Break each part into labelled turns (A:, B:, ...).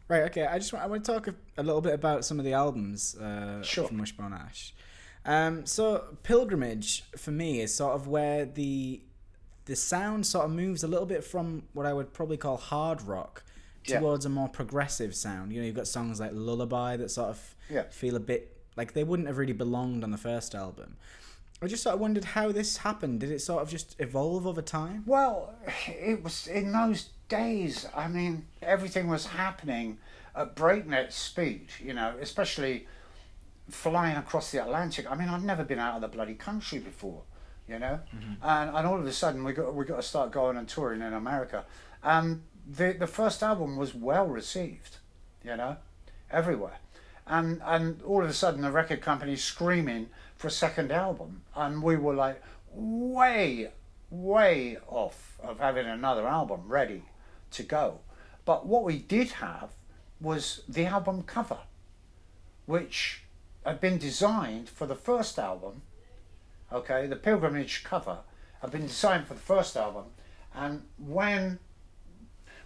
A: Right, okay. I want to talk a little bit about some of the albums
B: Sure.
A: from Wishbone Ash. So Pilgrimage for me is sort of where the sound sort of moves a little bit from what I would probably call hard rock
B: Yeah.
A: towards a more progressive sound. You know, you've got songs like Lullaby that sort of
B: Yeah.
A: feel a bit like they wouldn't have really belonged on the first album. I just sort of wondered how this happened. Did it sort of just evolve over time?
B: Well, it was in those days. I mean, everything was happening at breakneck speed. You know, especially flying across the Atlantic. I mean, I'd never been out of the bloody country before. You know, and all of a sudden we got to start going and touring in America. And the first album was well received. You know, everywhere. And all of a sudden the record company's screaming for a second album, and we were like way off of having another album ready to go. But what we did have was the album cover, which had been designed for the first album. Okay, the Pilgrimage cover had been designed for the first album, and when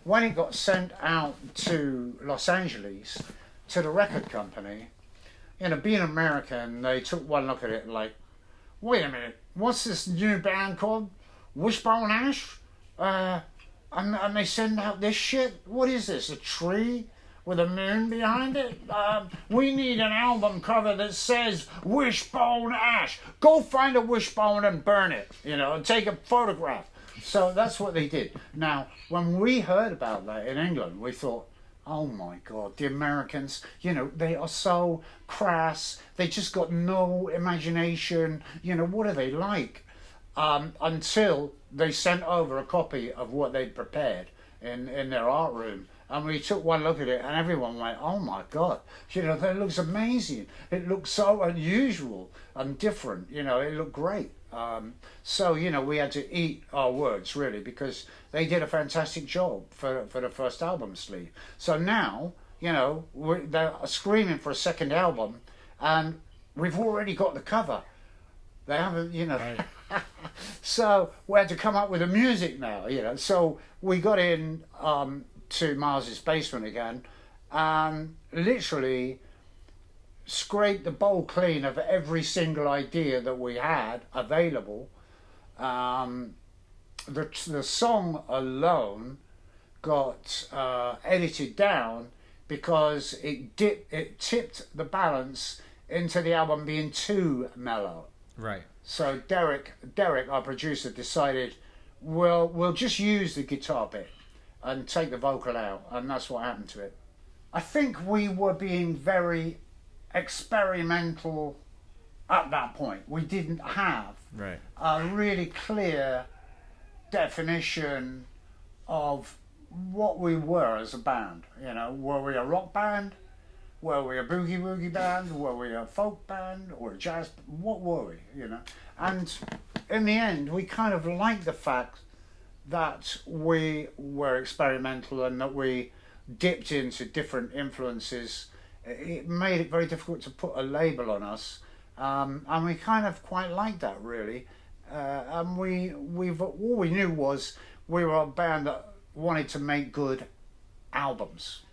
B: it got sent out to Los Angeles to the record company, you know, being American, they took one look at it like, wait a minute, what's this new band called? Wishbone Ash? And they send out this shit? What is this, a tree with a moon behind it? We need an album cover that says Wishbone Ash. Go find a wishbone and burn it, you know, and take a photograph. So that's what they did. Now, when we heard about that in England, we thought, oh my God, the Americans, you know, they are so crass. They just got no imagination. You know, what are they like? Until they sent over a copy of what they'd prepared in their art room. And we took one look at it, and everyone went, oh my God, you know, that looks amazing. It looks so unusual and different, you know, it looked great. So, you know, we had to eat our words, really, because they did a fantastic job for the first album sleeve. So now, you know, they're screaming for a second album, and we've already got the cover. They haven't, you know. Right. So we had to come up with the music now, you know. So we got in to Miles's basement again, and literally scraped the bowl clean of every single idea that we had available. The song alone got edited down because it tipped the balance into the album being too mellow.
A: Right.
B: So Derek, our producer, decided we'll just use the guitar bit and take the vocal out, and that's what happened to it. I think we were being very experimental at that point. We didn't have a really clear definition of what we were as a band. You know, were we a rock band? Were we a boogie woogie band? Were we a folk band or a jazz? What were we? You know, and in the end, we kind of liked the fact that we were experimental and that we dipped into different influences. It made it very difficult to put a label on us, and we kind of quite liked that, really. And all we knew was we were a band that wanted to make good albums.